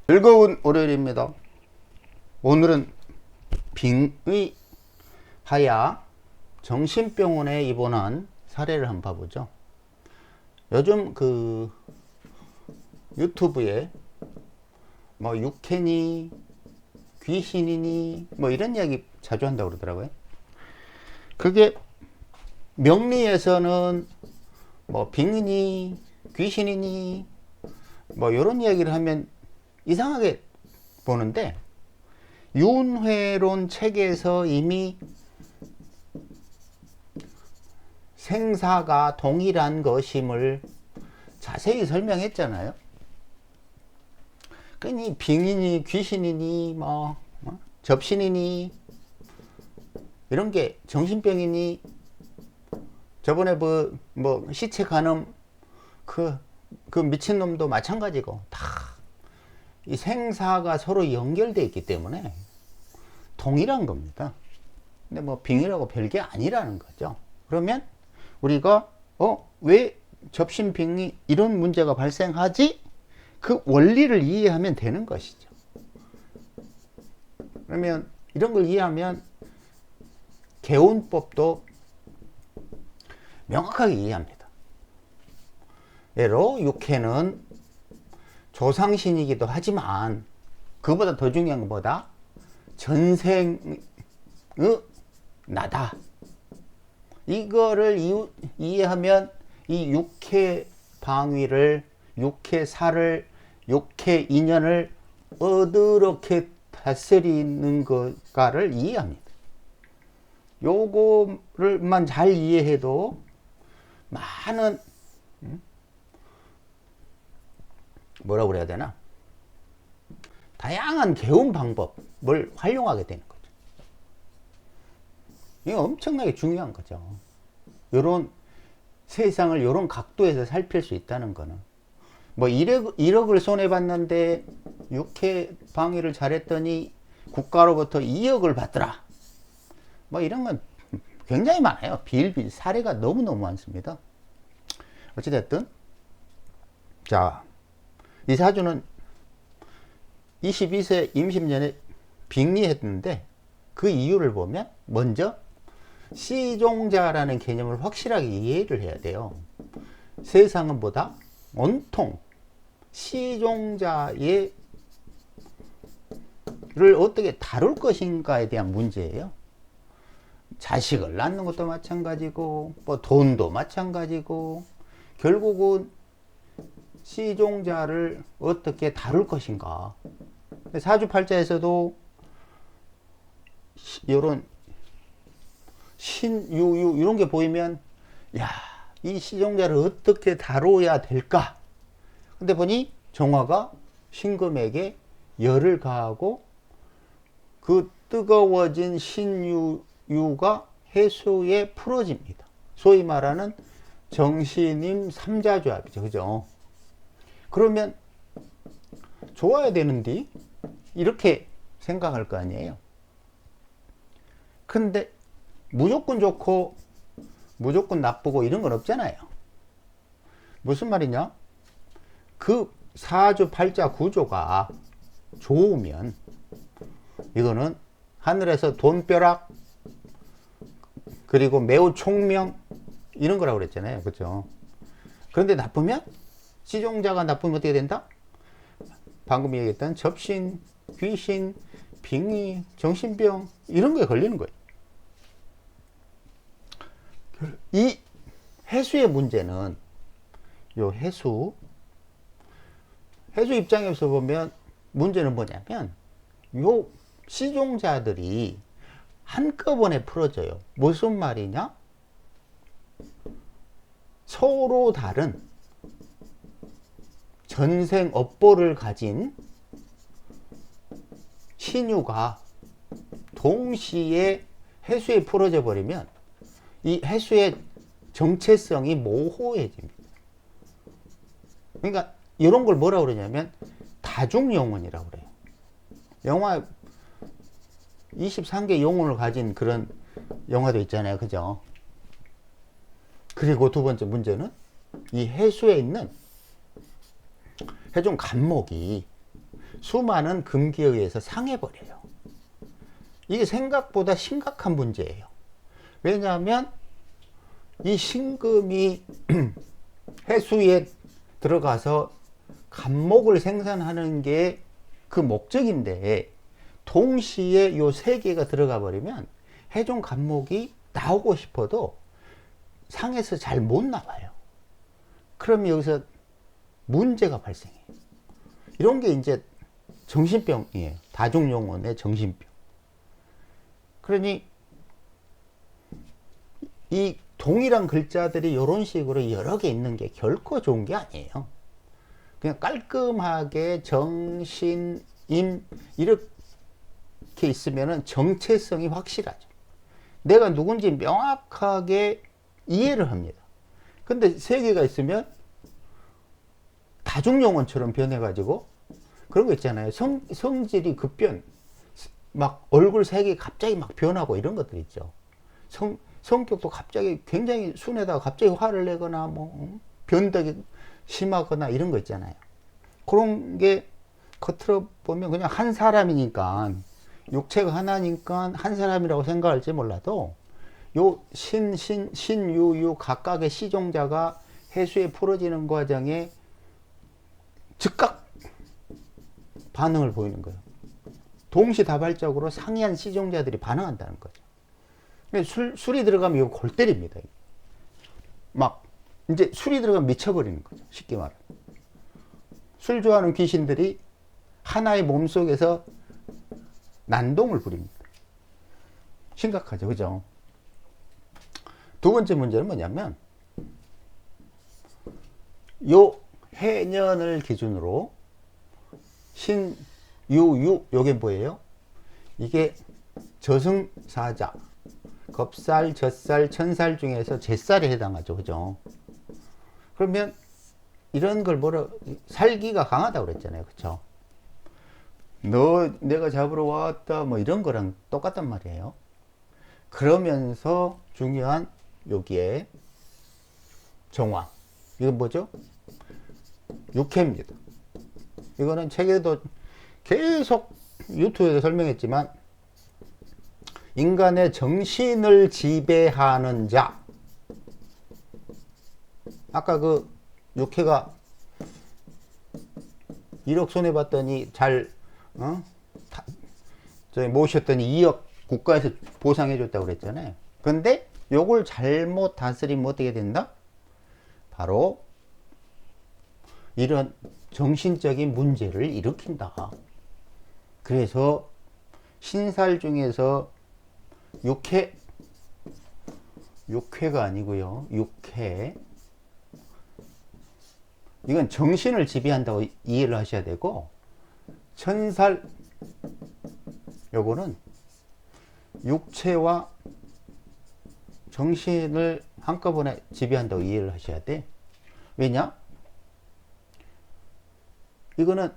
즐거운 월요일입니다. 오늘은 빙의 하야 정신병원에 입원한 사례를 한번 봐보죠. 요즘 그 유튜브에 뭐 육해니 귀신이니 뭐 이런 이야기 자주 한다고 그러더라고요. 그게 명리에서는 뭐 빙이니 귀신이니 뭐 이런 이야기를 하면 이상하게 보는데, 윤회론 책에서 이미 생사가 동일한 것임을 자세히 설명했잖아요. 그러니 빙이니 귀신이니 뭐 접신이니 이런 게 정신병이니, 저번에 뭐 시체 간음 그 미친놈도 마찬가지고, 다 이 생사가 서로 연결되어 있기 때문에 동일한 겁니다. 근데 뭐 빙이라고 별게 아니라는 거죠. 그러면 우리가 왜 접신빙이 이런 문제가 발생하지? 그 원리를 이해하면 되는 것이죠. 그러면 이런 걸 이해하면 개운법도 명확하게 이해합니다. 예로 육해는 조상신이기도 하지만 그보다 더 중요한 것보다 전생의 나다. 이거를 이해하면 이 육해 방위를, 육해사를, 육해 인연을 어떻게 다스리는 것가를 이해합니다. 요거를만 잘 이해해도 많은 뭐라고 그래야 되나, 다양한 개운 방법을 활용하게 되는 거죠. 이게 엄청나게 중요한 거죠. 요런 세상을 요런 각도에서 살필 수 있다는 거는, 뭐 1억을 손해봤는데 육해 방위를 잘했더니 국가로부터 2억을 받더라, 뭐 이런 건 굉장히 많아요. 비일비일 사례가 너무너무 많습니다. 어찌됐든 자, 이 사주는 22세 임신년에 빙리했는데, 그 이유를 보면 먼저 시종자라는 개념을 확실하게 이해를 해야 돼요. 세상은 보다 온통 시종자의 를 어떻게 다룰 것인가에 대한 문제예요. 자식을 낳는 것도 마찬가지고 뭐 돈도 마찬가지고, 결국은 시종자를 어떻게 다룰 것인가. 사주팔자에서도 이런 신유유 이런 게 보이면, 야, 이 시종자를 어떻게 다뤄야 될까. 근데 보니 정화가 신금에게 열을 가하고 그 뜨거워진 신유유가 해수에 풀어집니다. 소위 말하는 정신임 삼자조합이죠. 그죠? 그러면 좋아야 되는데 이렇게 생각할 거 아니에요. 근데 무조건 좋고 무조건 나쁘고 이런 건 없잖아요. 무슨 말이냐? 그 사주 팔자 구조가 좋으면 이거는 하늘에서 돈벼락 그리고 매우 총명 이런 거라고 그랬잖아요. 그렇죠? 그런데 나쁘면, 시종자가 나쁘면 어떻게 된다? 방금 얘기했던 접신, 귀신, 빙의, 정신병 이런 거에 걸리는 거예요. 이 해수의 문제는, 요 해수 입장에서 보면 문제는 뭐냐면, 요 시종자들이 한꺼번에 풀어져요. 무슨 말이냐? 서로 다른 전생 업보를 가진 신유가 동시에 해수에 풀어져 버리면 이 해수의 정체성이 모호해집니다. 그러니까 이런 걸 뭐라고 그러냐면 다중영혼이라고 그래요. 영화 23개 영혼을 가진 그런 영화도 있잖아요. 그죠? 그리고 두 번째 문제는 이 해수에 있는 해종 간목이 수많은 금기에 의해서 상해버려요. 이게 생각보다 심각한 문제예요. 왜냐하면 이 신금이 해수에 들어가서 간목을 생산하는 게 그 목적인데, 동시에 요 세 개가 들어가 버리면 해종 간목이 나오고 싶어도 상에서 잘 못 나와요. 그럼 여기서 문제가 발생해요. 이런 게 이제 정신병이에요. 다중용언의 정신병. 그러니 이 동일한 글자들이 이런 식으로 여러 개 있는 게 결코 좋은 게 아니에요. 그냥 깔끔하게 정신, 임 이렇게 있으면 정체성이 확실하죠. 내가 누군지 명확하게 이해를 합니다. 근데 세 개가 있으면 다중용언처럼 변해가지고 그런 거 있잖아요. 성질이 급변, 막 얼굴 색이 갑자기 막 변하고 이런 것들 있죠. 성격도 갑자기 굉장히 순하다가 갑자기 화를 내거나 뭐 변덕이 심하거나 이런 거 있잖아요. 그런 게 겉으로 보면 그냥 한 사람이니까, 육체가 하나니까 한 사람이라고 생각할지 몰라도 요 신유유 각각의 시종자가 해수에 풀어지는 과정에 즉각 반응을 보이는 거예요. 동시다발적으로 상이한 시종자들이 반응한다는 거죠. 술이 들어가면 이거 골 때립니다. 막 이제 술이 들어가면 미쳐버리는 거죠. 쉽게 말하면. 술 좋아하는 귀신들이 하나의 몸속에서 난동을 부립니다. 심각하죠. 그죠? 두 번째 문제는 뭐냐면, 요 해년을 기준으로 신유유, 요게 뭐예요? 이게 저승사자, 겁살, 젖살, 천살 중에서 젖살에 해당하죠. 그죠? 그러면 이런 걸 살기가 강하다고 그랬잖아요. 그쵸? 내가 잡으러 왔다, 뭐 이런 거랑 똑같단 말이에요. 그러면서 중요한 여기에 정화. 이건 뭐죠? 육해입니다. 이거는 책에도 계속 유튜브에서 설명했지만, 인간의 정신을 지배하는 자. 아까 그 육해가 1억 손해봤더니 저희 모셨더니 2억 국가에서 보상해줬다고 그랬잖아요. 근데 요걸 잘못 다스리면 어떻게 된다? 바로 이런 정신적인 문제를 일으킨다. 그래서 신살 중에서 육회가 아니고요. 육회. 이건 정신을 지배한다고 이해를 하셔야 되고, 천살, 요거는 육체와 정신을 한꺼번에 지배한다고 이해를 하셔야 돼. 왜냐? 이거는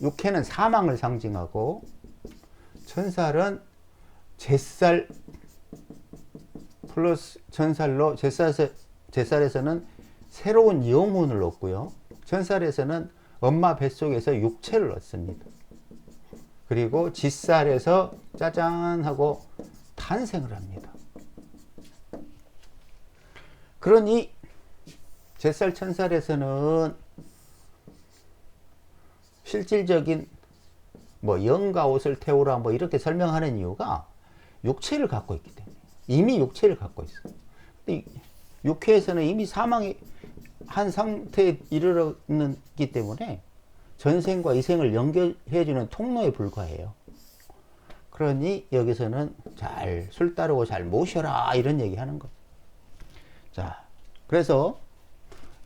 육회는 사망을 상징하고, 천살은 잿살 플러스 천살로, 잿살에서는 새로운 영혼을 얻고요. 천살에서는 엄마 뱃속에서 육체를 얻습니다. 그리고 짖살에서 짜잔 하고 탄생을 합니다. 그러니 잿살 천살에서는 실질적인 뭐 영가 옷을 태우라 뭐 이렇게 설명하는 이유가 육체를 갖고 있기 때문에, 이미 육체를 갖고 있어요. 근데 육회에서는 이미 사망이 한 상태에 이르렀기 때문에 전생과 이생을 연결해주는 통로에 불과해요. 그러니 여기서는 술 따르고 잘 모셔라 이런 얘기 하는 거죠. 자, 그래서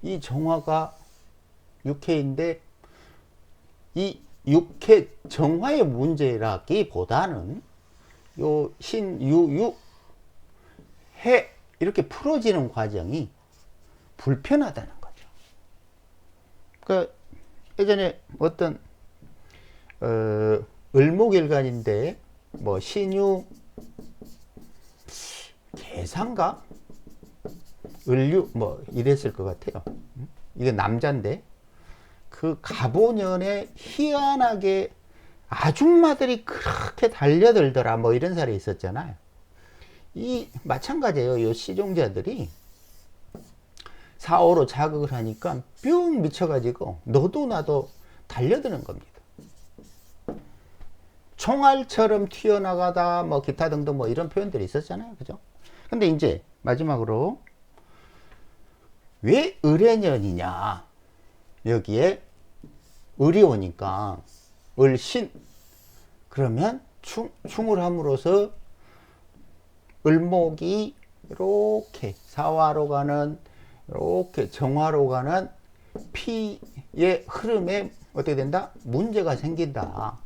이 정화가 육회인데, 이 육회 정화의 문제라기보다는 요 신유유 해 이렇게 풀어지는 과정이 불편하다는 거죠. 그러니까 예전에 어떤 을목일간인데 뭐 신유 계산가 을유 뭐 이랬을 것 같아요. 이게 남자인데 그 갑오년에 희한하게 아줌마들이 그렇게 달려들더라 뭐 이런 사례 있었잖아요. 이 마찬가지예요. 이 시종자들이 4, 5로 자극을 하니까 뿅 미쳐가지고 너도 나도 달려드는 겁니다. 총알처럼 튀어나가다 뭐 기타 등등 뭐 이런 표현들이 있었잖아요. 그죠? 근데 이제 마지막으로 왜 을해년이냐, 여기에 을이 오니까 을신, 그러면 충을 함으로써 을목이 이렇게 사화로 가는, 이렇게 정화로 가는 피의 흐름에 어떻게 된다? 문제가 생긴다.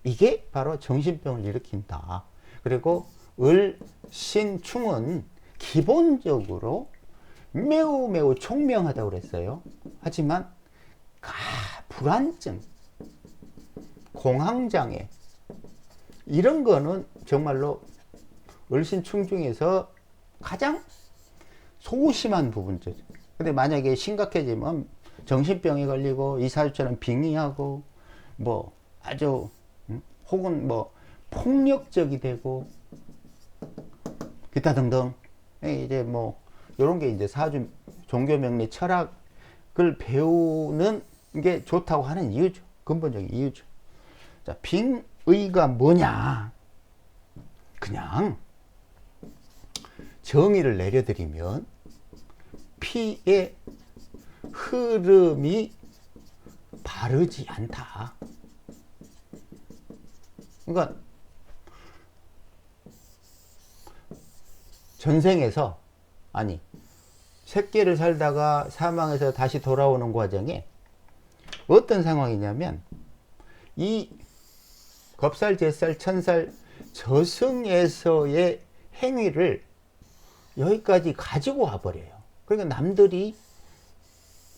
이게 바로 정신병을 일으킨다. 그리고 을, 신, 충은 기본적으로 매우 총명하다고 그랬어요. 하지만 불안증, 공황장애 이런 거는 정말로 을신충 중에서 가장 소심한 부분이죠. 근데 만약에 심각해지면 정신병에 걸리고 이사주처럼 빙의하고 뭐 아주 혹은 뭐 폭력적이 되고 기타 등등, 이제 뭐 이런 게 이제 사주 종교 명리 철학을 배우는 게 좋다고 하는 이유죠. 근본적인 이유죠. 자, 빙의가 뭐냐? 그냥 정의를 내려드리면 피의 흐름이 바르지 않다. 그러니까 전생에서, 아니 새끼를 살다가 사망해서 다시 돌아오는 과정에 어떤 상황이냐면, 이 겁살, jet살, 천살, 저승에서의 행위를 여기까지 가지고 와버려요. 그러니까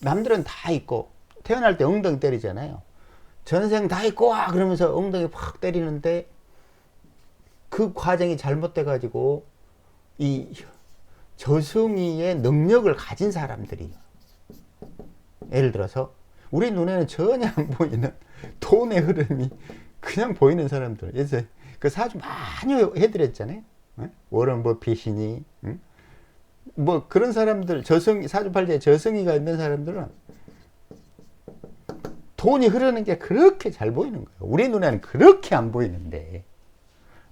남들은 다 있고, 태어날 때 엉덩이 때리잖아요. 전생 다 있고 와 그러면서 엉덩이 팍 때리는데, 그 과정이 잘못돼 가지고 이 저승이의 능력을 가진 사람들이, 예를 들어서 우리 눈에는 전혀 안 보이는 돈의 흐름이 그냥 보이는 사람들, 그래서 그 사주 많이 해드렸잖아요. 워런 버핏이니 뭐 그런 사람들, 사주팔자에 저승이가 있는 사람들은 돈이 흐르는 게 그렇게 잘 보이는 거예요. 우리 눈에는 그렇게 안 보이는데,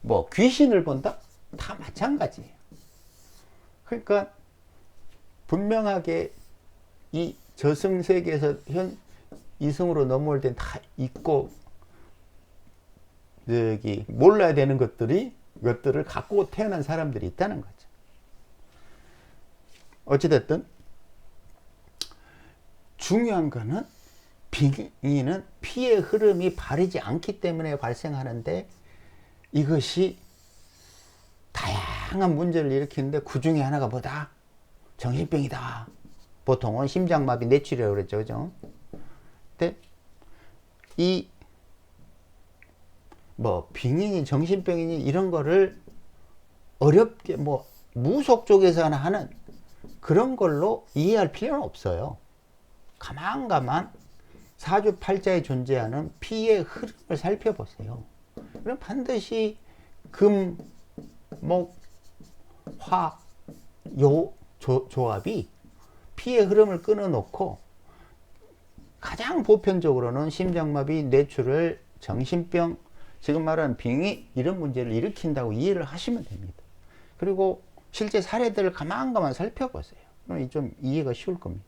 뭐 귀신을 본다? 다 마찬가지예요. 그러니까 분명하게 이 저승 세계에서 현 이승으로 넘어올 땐 다 있고, 여기 몰라야 되는 것들을 갖고 태어난 사람들이 있다는 거죠. 어찌됐든 중요한 거는, 빙의는 피의 흐름이 바르지 않기 때문에 발생하는데, 이것이 다양한 문제를 일으키는데 그 중에 하나가 뭐다? 정신병이다. 보통은 심장마비, 뇌출이라고 그랬죠. 그죠? 근데 이 뭐 빙의니 정신병이니 이런 거를 어렵게 뭐 무속 쪽에서 하는 그런 걸로 이해할 필요는 없어요. 가만 사주팔자에 존재하는 피의 흐름을 살펴보세요. 그럼 반드시 금, 목, 화, 요 조합이 피의 흐름을 끊어놓고, 가장 보편적으로는 심장마비, 뇌출혈, 정신병, 지금 말하는 빙의, 이런 문제를 일으킨다고 이해를 하시면 됩니다. 그리고 실제 사례들을 가만 살펴보세요. 그럼 좀 이해가 쉬울 겁니다.